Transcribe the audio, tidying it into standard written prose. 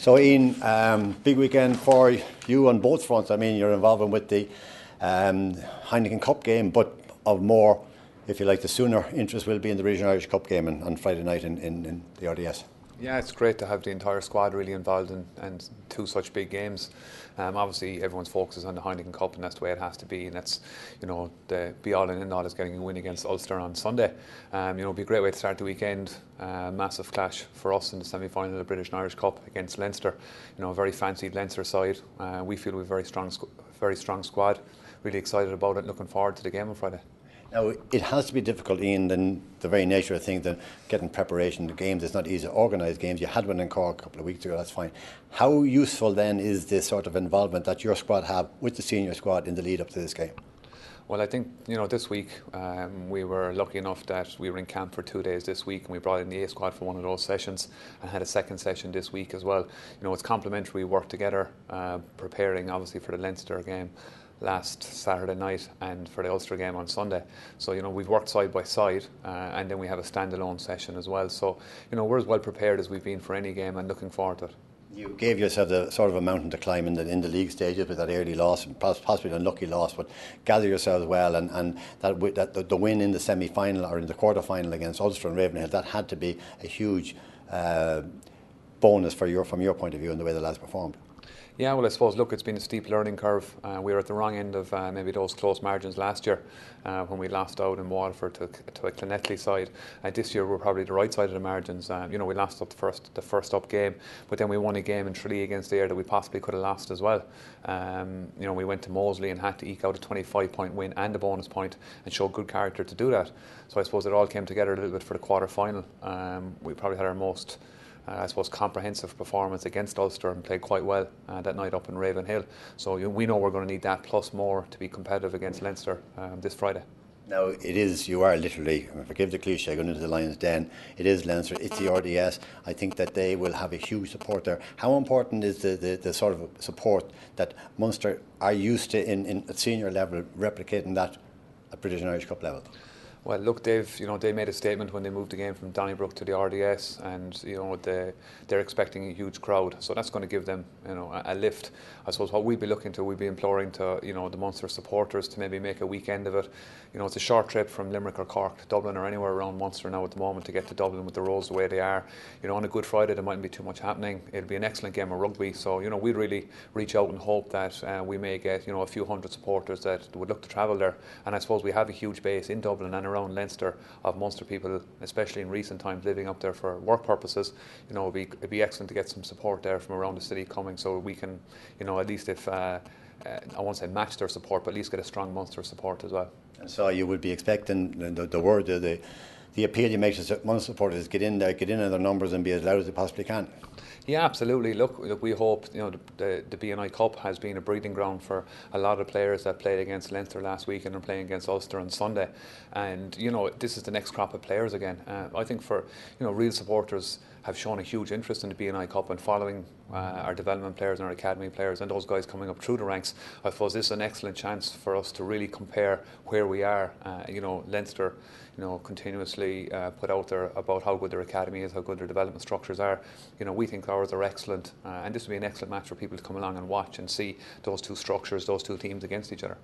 So Ian, big weekend for you on both fronts. I mean, you're involved with the Heineken Cup game, but of more, if you like, the sooner interest will be in the British and Irish Cup game on Friday night in the RDS. Yeah, it's great to have the entire squad really involved in two such big games. Obviously, everyone's focus is on the Heineken Cup, and that's the way it has to be. And that's, the be-all and end-all is getting a win against Ulster on Sunday. It'll be a great way to start the weekend. Massive clash for us in the semi-final of the British and Irish Cup against Leinster. A very fancied Leinster side. We feel we've a very strong squad. Really excited about it. Looking forward to the game on Friday. Now, it has to be difficult, Ian, in the very nature of things, that getting preparation to games. It's not easy to organise games. You had one in Cork a couple of weeks ago, that's fine. How useful then is this sort of involvement that your squad have with the senior squad in the lead up to this game? Well, I think, this week we were lucky enough that we were in camp for 2 days this week, and we brought in the A squad for one of those sessions and had a second session this week as well. It's complementary work together, preparing obviously for the Leinster game last Saturday night and for the Ulster game on Sunday. So, we've worked side by side and then we have a standalone session as well. So, we're as well prepared as we've been for any game and looking forward to it. You gave yourself a sort of a mountain to climb in the league stages with that early loss, possibly an unlucky loss, but gather yourselves well, and that the win in the semi-final or in the quarter-final against Ulster and Ravenhill, that had to be a huge bonus from your point of view in the way the lads performed. Yeah, well, I suppose, look, it's been a steep learning curve. We were at the wrong end of maybe those close margins last year when we lost out in Waterford to a Clonettley side. This year we're probably the right side of the margins. We lost up the first up game, but then we won a game in Tralee against Ayr that we possibly could have lost as well. We went to Moseley and had to eke out a 25-point win and a bonus point and show good character to do that. So I suppose it all came together a little bit for the quarter-final. We probably had our most comprehensive performance against Ulster and played quite well that night up in Ravenhill. So we know we're going to need that plus more to be competitive against Leinster this Friday. Now, you are literally, forgive the cliche, going into the Lions' Den. It is Leinster, it's the RDS. I think that they will have a huge support there. How important is the sort of support that Munster are used to in at senior level, replicating that at British and Irish Cup level? Well, look, they made a statement when they moved the game from Donnybrook to the RDS, and they're expecting a huge crowd, so that's going to give them a lift. I suppose what we'd be imploring to the Munster supporters to maybe make a weekend of it. It's a short trip from Limerick or Cork to Dublin or anywhere around Munster now at the moment to get to Dublin with the roads the way they are. On a Good Friday there mightn't be too much happening. It'll be an excellent game of rugby, so we'd really reach out and hope that we may get a few hundred supporters that would look to travel there. And I suppose we have a huge base in Dublin and around Leinster of Munster people, especially in recent times, living up there for work purposes. It'd be excellent to get some support there from around the city coming, so we can, at least if I won't say match their support, but at least get a strong Munster support as well. And so you would be expecting the appeal you make to Munster supporters, get in there, get in their numbers and be as loud as they possibly can. Yeah, absolutely. Look, we hope the B&I Cup has been a breeding ground for a lot of players that played against Leinster last week and are playing against Ulster on Sunday. And this is the next crop of players again. I think for real supporters have shown a huge interest in the B&I Cup and following our development players and our academy players and those guys coming up through the ranks. I suppose this is an excellent chance for us to really compare where we are. Leinster, continuously put out there about how good their academy is, how good their development structures are. We think ours are excellent, and this will be an excellent match for people to come along and watch and see those two structures, those two teams against each other.